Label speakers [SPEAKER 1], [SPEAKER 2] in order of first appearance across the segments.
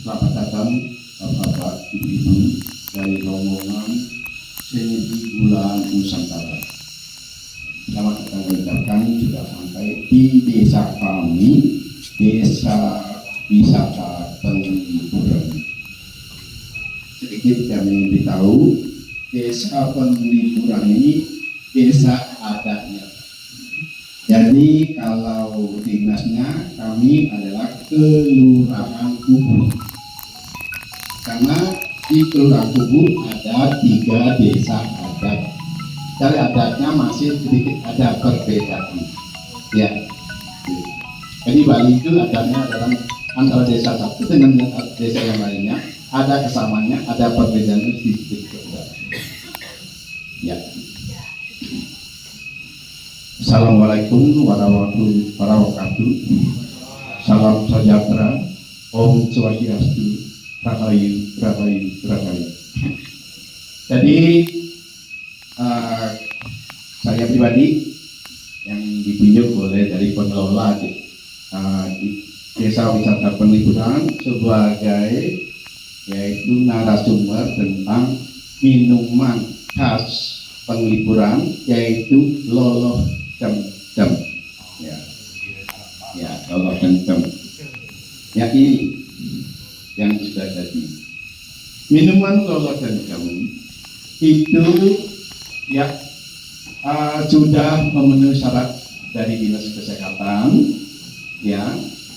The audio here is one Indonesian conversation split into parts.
[SPEAKER 1] Selamat datang Bapak Ibu dari rombongan Seni Bulan Nusantara. Selamat datang mengucapkan sudah sampai di desa kami, Desa Wisata Penglipuran. Sedikit kami beritahu, Desa Penglipuran ini desa adatnya. Jadi kalau dinasnya kami adalah Kelurahan Kubu. Karena di Kelurahan Kubu ada 3 desa adat. Dari adatnya masih sedikit ada perbedaan. Ya. Jadi Bali itu adatnya adalah antara desa satu dengan desa yang lainnya ada kesamanya, ada perbedaan sedikit. Ya. Assalamualaikum warahmatullahi wabarakatuh. Salam sejahtera. Om Swastiastu. Rahayu, rahayu, rahayu. Jadi saya pribadi yang ditunjuk oleh dari pengelola Desa Wisata Penglipuran sebagai yaitu narasumber tentang minuman khas Penglipuran yaitu loloh cem-cem. Ya, loloh cem-cem. Ya, ini yang sudah jadi. Minuman loloh cem-cem itu ya sudah memenuhi syarat dari Dinas Kesehatan, ya,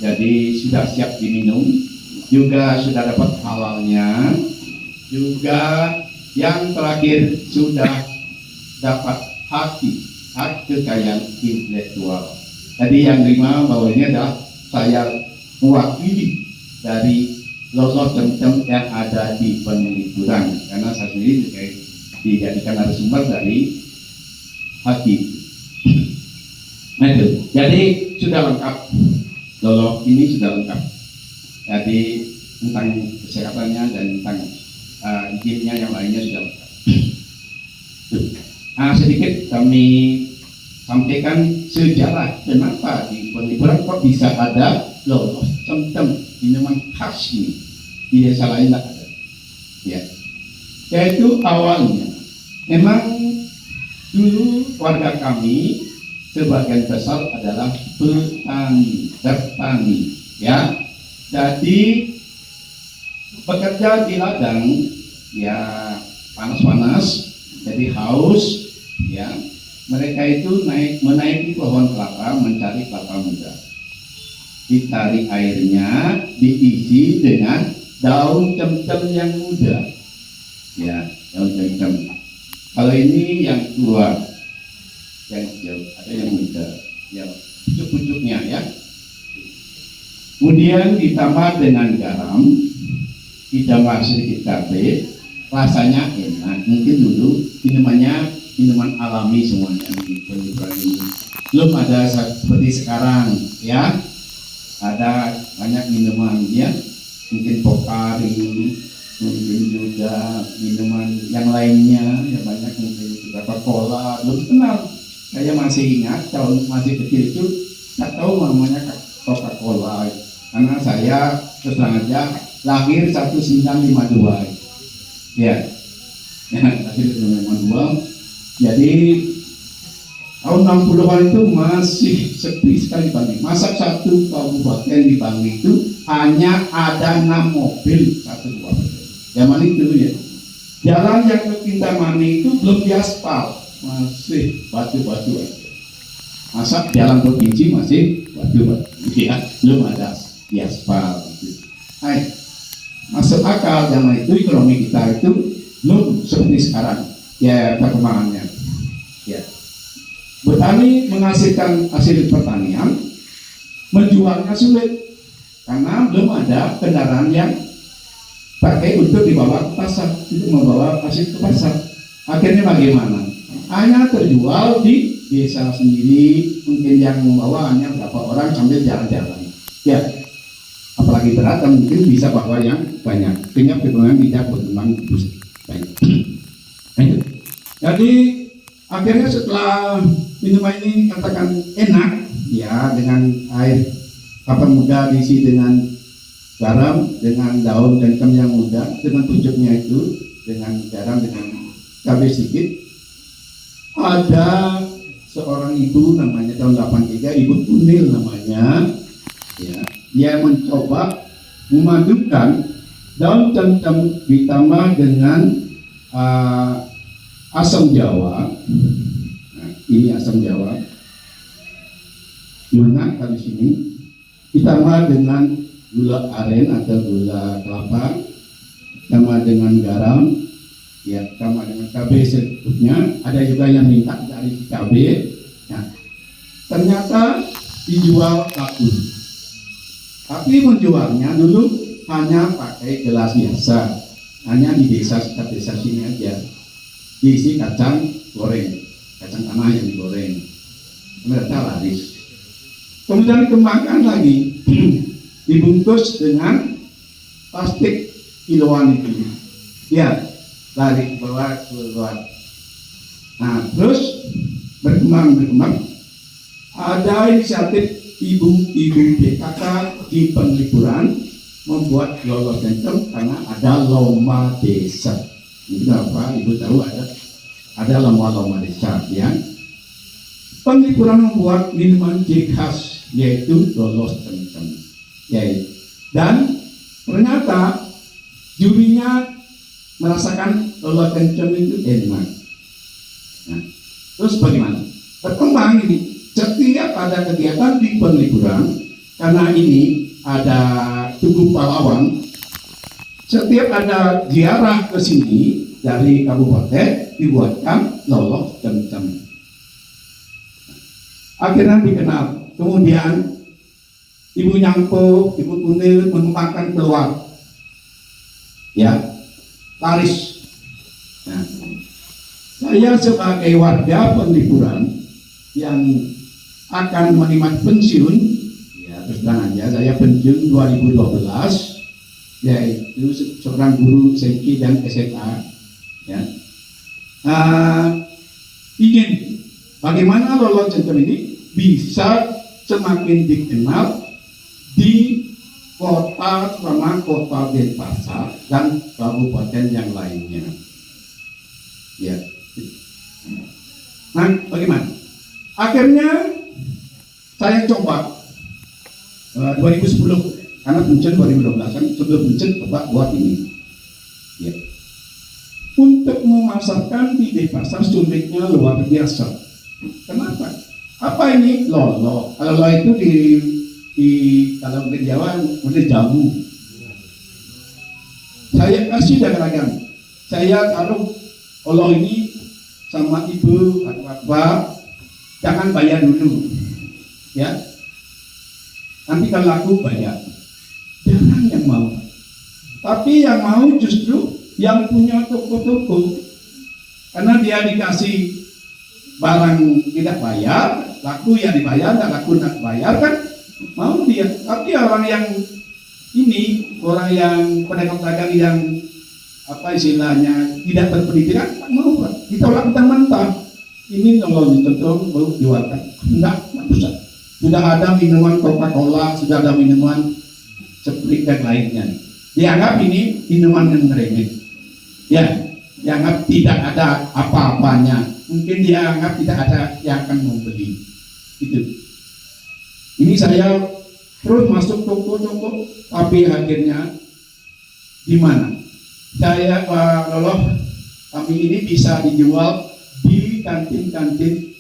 [SPEAKER 1] jadi sudah siap diminum, juga sudah dapat halalnya, juga yang terakhir sudah dapat hak kekayaan intelektual. Jadi yang terima bahwa ini adalah saya mewakili dari loloh cem-cem yang ada di Penglipuran, karena saya sendiri juga dijadikan narasumber dari hakim. Nah itu, jadi sudah lengkap, loloh ini sudah lengkap. Jadi tentang kesehatannya dan tentang izinnya yang lainnya sudah lengkap. Sedikit kami sampaikan sejarah kenapa di Penglipuran kok bisa ada loloh cem-cem, minuman khas ini di desa lain tak ada. Ya, yaitu awalnya memang dulu warga kami sebagian besar adalah petani, ya. Jadi bekerja di ladang, ya, panas-panas, jadi haus, ya. Mereka itu menaiki pohon kelapa mencari kelapa muda. Ditarik airnya, diisi dengan daun cem-cem yang muda, ya, daun cem-cem. Kalau ini yang tua, yang hijau, ada yang muda, yang pucuk-pucuknya, ya. Kemudian ditambah dengan garam, ditambah sedikit cabai, rasanya enak. Mungkin dulu minuman alami semuanya di Penglipuran ini. Belum ada seperti sekarang, ya. Ada banyak minuman, ya, mungkin Pocari, mungkin juga minuman yang lainnya, ya banyak, mungkin juga Coca-Cola, belum kenal. Saya masih ingat tahun masih kecil itu tak tahu namanya Coca-Cola, karena saya terus terang aja lahir 1952, ya, lahir 1952, jadi tahun 60-an itu masih sepi sekali Bangli. Masa satu kabupaten di Bangli itu hanya ada 6 mobil satu kabupaten. Zaman itu, ya. Jalan yang ke Kintamani itu belum diaspal, masih batu-batu aja. Masa jalan provinsi masih batu-batu, ya, belum ada diaspal. Hai, masuk akal zaman itu ekonomi kita itu belum seperti sekarang, ya, perkembangannya, ya. Petani menghasilkan hasil pertanian, menjualnya sulit karena belum ada kendaraan yang pakai untuk dibawa ke pasar, untuk membawa hasil ke pasar. Akhirnya bagaimana? Hanya terjual di desa sendiri, mungkin yang membawa hanya berapa orang sambil jalan-jalan. Ya, apalagi berat kan mungkin bisa bawa yang banyak, sehingga perkembangan tidak berkembang terus banyak. Jadi akhirnya setelah minuman ini katakan enak, ya, dengan air kelapa muda diisi dengan garam dengan daun kencem yang muda, dengan pucuknya itu, dengan garam, dengan cabai sedikit. Ada seorang ibu namanya tahun 83, Ibu Tunil namanya, ya, dia mencoba memadukan daun kencem ditambah dengan asam jawa. Nah, ini asam jawa, lunak di sini, ditambah dengan gula aren atau gula kelapa, ditambah dengan garam, ya, ditambah dengan cabai secukupnya. Ada juga yang minta dari cabai. Nah, ternyata dijual laku. Tapi menjualnya dulu hanya pakai gelas biasa, hanya di sekitar desa sini aja, diisi kacang goreng, kacang tanah yang digoreng. Mereka laris. Kemudian dikembangkan lagi, dibungkus dengan plastik kiloan itu, ya, dari bawah keluar. Nah, terus berkembang. Ada inisiatif ibu-ibu PKK di Penglipuran membuat lolo kencem karena ada lomba desa. Itu apa? Ibu tahu ada lomba desa, ya. Penglipuran membuat minuman ciri khas yaitu lolo kencem, yaitu, dan ternyata jurinya merasakan lolo kencem itu enak. Nah, terus bagaimana? Berkembang ini. Setiap ada kegiatan di Penglipuran, karena ini ada Tugu Pahlawan, setiap ada ziarah ke sini dari kabupaten dibuatkan lolo kencem. Akhirnya dikenal. Kemudian Ibu Nyangpo, Ibu Tunil mengembangkan keluar, ya, laris. Nah, saya sebagai warga Penglipuran yang akan menikmati pensiun, ya, terus terang aja, saya pensiun 2012, yaitu seorang guru SMK dan SMA, ya. Ingin bagaimana lolo kencem ini bisa semakin dikenal di kota sama kota Denpasar dan kabupaten yang lainnya, ya. Nah, bagaimana? Akhirnya saya coba 2010, karena pensiun 2012 kan, sebelum pensiun coba buat ini, ya. Untuk memasarkan di Denpasar sulitnya luar biasa. Kenapa? Apa ini lolo? Kalau lolo itu kalau di Jawa udah jamu. Saya kasih dagang. Saya taruh lolo ini sama ibu atau bapak, jangan bayar dulu, ya. Nanti kalau laku bayar. Jarang yang mau. Tapi yang mau justru yang punya toko-toko, karena dia dikasih barang tidak bayar, laku ya dibayar, tidak laku tidak bayar, kan mau dia. Tapi orang yang ini, orang yang pedagang-pedagang yang apa istilahnya tidak berpendidikan, tak mau, ditolak mentah-mentah. Ini kalau ditentu baru jualkan, enggak bisa. Sudah ada minuman Coca-Cola, sudah ada minuman Sprite dan lainnya. Dianggap ini minuman yang remeh, ya, dianggap tidak ada apa-apanya. Mungkin dia anggap tidak ada yang akan membeli. Itu. Ini saya terus masuk toko-toko, tapi akhirnya di mana? Saya Lolo, kami ini bisa dijual di kantin-kantin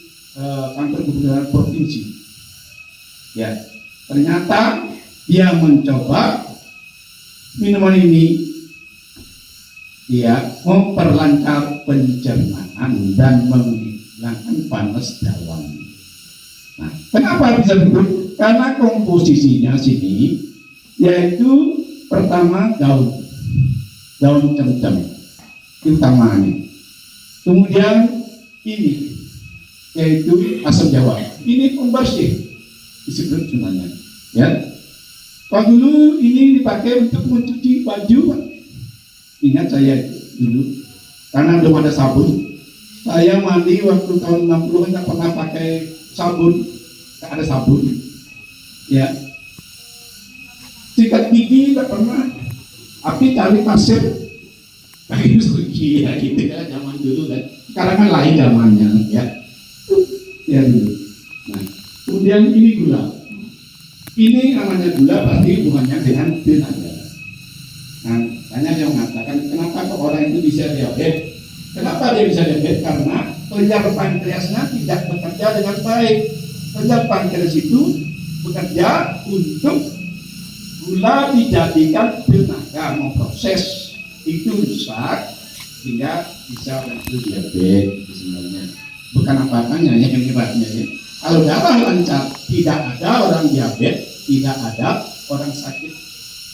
[SPEAKER 1] kantor gubernur provinsi. Ya, ternyata dia mencoba minuman ini, dia memperlancar pencernaan dan menghilangkan panas dalam. Nah, kenapa bisa begitu? Karena komposisinya sini, yaitu pertama daun kencem, utamanya. Kemudian ini, yaitu asam jawa. Ini pembersih, disebut sebenarnya. Ya, kalau dulu ini dipakai untuk mencuci baju, ingat saya dulu, karena belum ada sabun. Saya mandi waktu tahun 60 nggak pernah pakai sabun, nggak ada sabun. Ya, sikat gigi nggak pernah, tapi tali pasir pakai gigi ya gitu ya zaman dulu kan. Sekarang kan lain zamannya ya. Ya dulu. Nah, kemudian ini gula. Ini namanya gula berarti hubungannya dengan tenaga. Nah, banyak yang mengatakan kenapa kok orang itu bisa diabetes? Kenapa dia bisa diabetes? Karena kelenjar pankreasnya tidak bekerja dengan baik. Kelenjar pankreas itu bekerja untuk gula dijadikan tenaga memproses, itu rusak sehingga bisa muncul diabetes sebenarnya. Bukan apa-apanya ya yang hebatnya ya. Kalau darah lancar, tidak ada orang diabetes, tidak ada orang sakit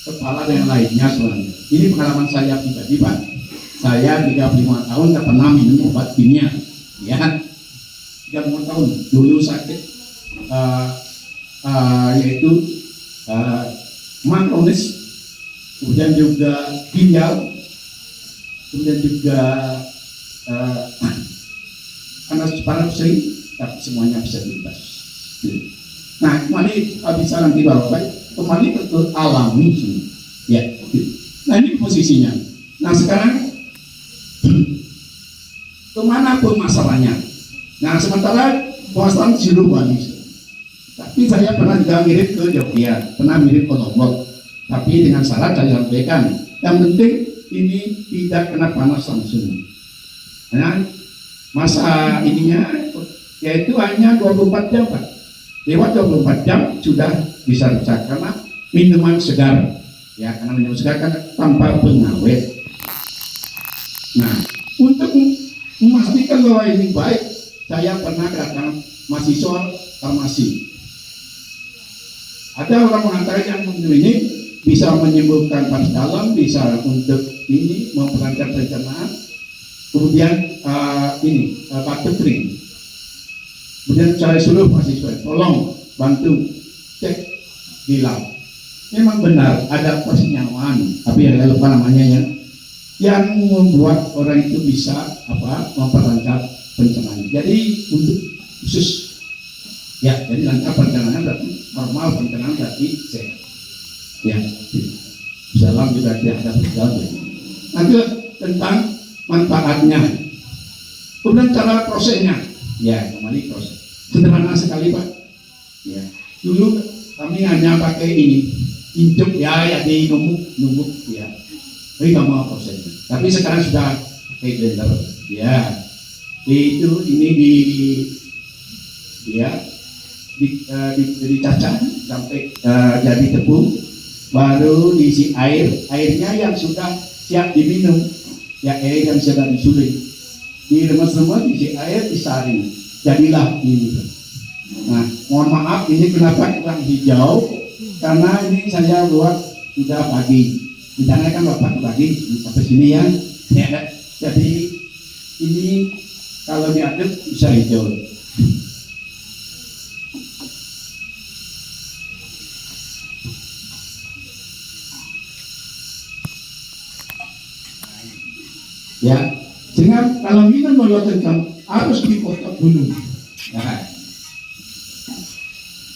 [SPEAKER 1] kepala dan lainnya sebenarnya. Ini pengalaman saya pribadi Pak. Saya 35 tahun tidak pernah minum obat kimia, ya. 35 tahun dulu sakit, yaitu makronis, kemudian juga ginjal, kemudian juga panas sering, tapi semuanya bisa bebas. Nah, kembali bisa nanti Bapak, kembali ke alami sini, ya. Nah ini posisinya. Nah sekarang kemanapun masalahnya. Nah sementara kawasan Silu Bali, tapi saya pernah juga mirip ke Jogja, pernah mirip ke Lombok, tapi dengan syarat saya sampaikan, yang penting ini tidak kena panas langsung. Nah masa ininya yaitu hanya 24 jam Pak. Lewat 24 jam sudah bisa rusak karena minuman segar, ya, karena minuman segar kan tanpa pengawet. Nah, untuk memastikan bahwa ini baik, saya pernah kedatangan mahasiswa farmasi. Ada orang mengatakan yang minum ini bisa menyembuhkan panas dalam, bisa untuk ini memperlancar pencernaan, kemudian batuk kering. Kemudian saya suruh mahasiswa, tolong bantu cek di lab. Memang benar ada persenyawaan, tapi yang lupa namanya ya, yang membuat orang itu bisa memperlancar pencernaan. Jadi untuk khusus ya, jadi lancar pencernaan berarti normal, pencernaan berarti sehat. Ya, dalam juga tidak ada pergaulan. Nanti tentang manfaatnya, kemudian cara prosesnya. Ya, kembali proses. Sederhana sekali Pak. Ya, dulu kami hanya pakai ini, injek ya di numuk ya. Tapi nggak mau prosesnya. Tapi sekarang sudah pakai blender. Ya, itu ini dicacah sampai jadi tepung, baru diisi airnya yang sudah siap diminum, ya air yang sudah disuling. Diremes-remes, isi air, disaring, jadilah ini. Nah, mohon maaf ini kenapa kurang hijau, karena ini saya buat sudah pagi. Misalnya kan Bapak pagi sampai sini ya. Jadi ini kalau diaduk bisa hijau. Ya. Sehingga kalau minum melototkan harus dipotong dulu. Nah,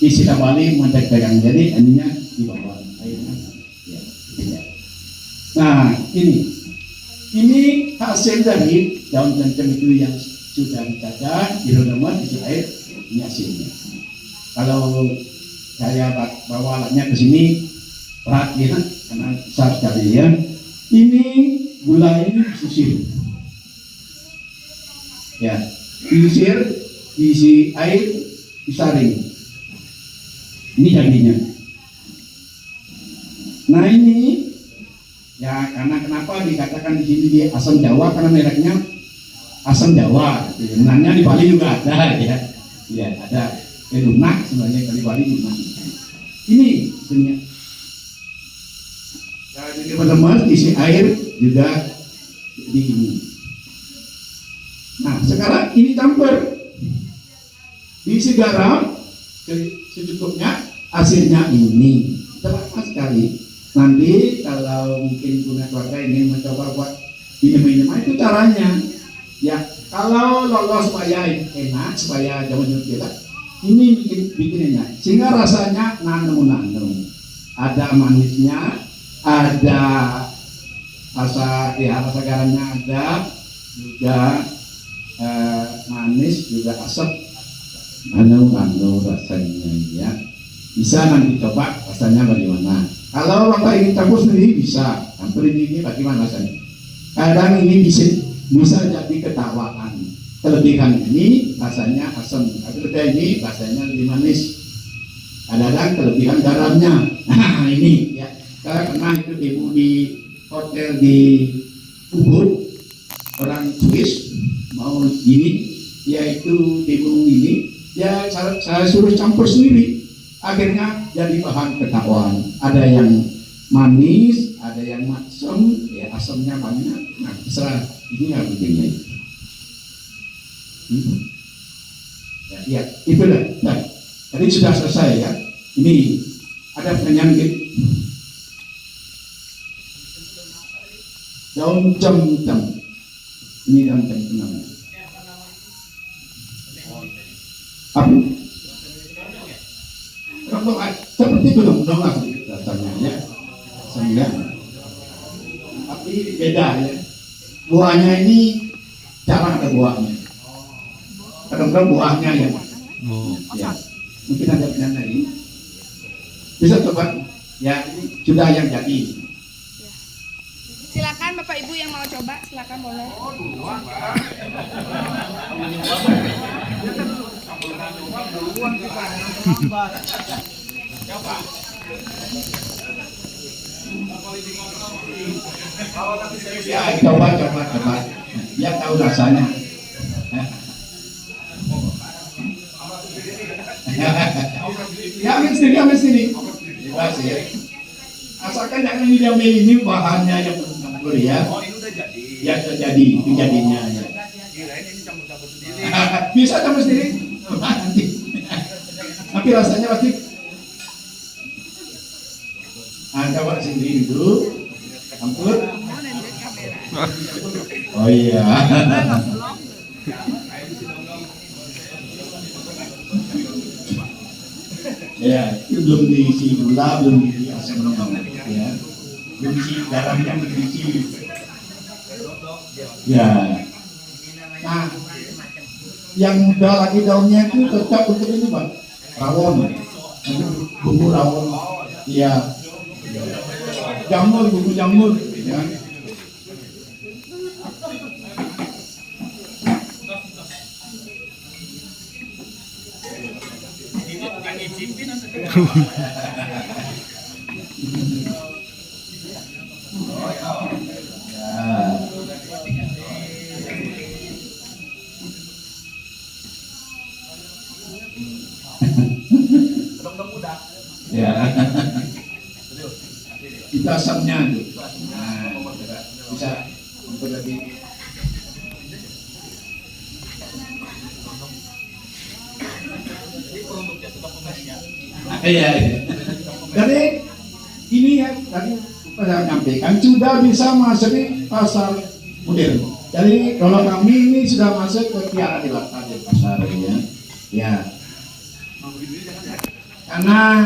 [SPEAKER 1] isi balik mendekat, jadi ininya di bawah airnya. Ya. Nah, ini hasil dari daun kenceng itu yang sudah dicacah, diremes, isi air, ini hasilnya. Kalau saya bawa alatnya ke sini berat ya, karena besar sekali ya. Ini gula ini disusir. Ya, diusir, diisi air, disaring. Ini jadinya. Nah ini, ya karena kenapa dikatakan di sini di asam Jawa, karena mereknya asam Jawa. Sebenarnya di Bali juga ada ya. Ya ada. Lunak sebenarnya di Bali lunak. Ini sebenarnya. Jadi remes, isi air juga di ini. Nah sekarang ini campur, diisi garam secukupnya, hasilnya ini terasa sekali. Nanti kalau mungkin punya keluarga ingin mencoba buat minum-minum itu caranya. Ya kalau lolos supaya enak, supaya jangan kita ini bikin enak, sehingga rasanya nano. ada manisnya, ada rasa garamnya ada, juga manis, juga asam, anu rasanya ya. Bisa nanti coba rasanya bagaimana. Kalau Bapak ingin campur sendiri bisa. Campur ini bagaimana rasanya? Kadang ini bisa jadi ketawaan. Kelebihan ini rasanya asam, kelebihan ini rasanya lebih manis. Kadang-kadang kelebihan garamnya. Nah ini ya. Karena pernah itu ibu di hotel di Ubud, orang Swiss mau gini, yaitu timun ini, ya saya suruh campur sendiri. Akhirnya jadi bahan ketahuan. Ada yang manis, ada yang asam, ya asamnya banyak. Nah, terserah ini yang pentingnya. Ya, itu dah. Nah, tadi sudah selesai ya. Ini ada penyakit daun cem-cem. Ini daun cem-cem. Apa? Seperti belum lah rasanya ya, sembilan. Tapi beda ya. Buahnya ini jarang ada buahnya. Kadang-kadang buahnya ya. Ya. Mungkin ada yang lain. Bisa coba ya, ini sudah yang jadi.
[SPEAKER 2] Silakan Bapak Ibu yang mau coba, silakan boleh.
[SPEAKER 1] Ya, coba. Ya tahu rasanya. Ya, ambil sendiri. Bebas ya. Asalkan jangan diambil ini bahannya yang bercampur ya. Oh, ini udah jadi. Ya, sudah jadi, itu jadinya ya. Ini campur-campur sendiri. Bisa campur sendiri. Nanti. Tapi rasanya pasti. Coba sendiri dulu. Campur. Oh iya. Ya, itu belum diisi gula, belum diisi asam ya. Belum diisi garamnya, belum diisi. Ya. Nah, yang muda lagi daunnya itu tetap untuk ini Bang. Rawon. Bumbu rawon. Iya. Bumbu jamur ya. Ya. Itu asamnya tuh. Nah, bisa untuk lebih. Iya. Jadi ini ya tadi saya menyampaikan sudah bisa masuk di pasar modern. Jadi kalau kami ini sudah masuk ke Kiara di pasar ya. Ya. Karena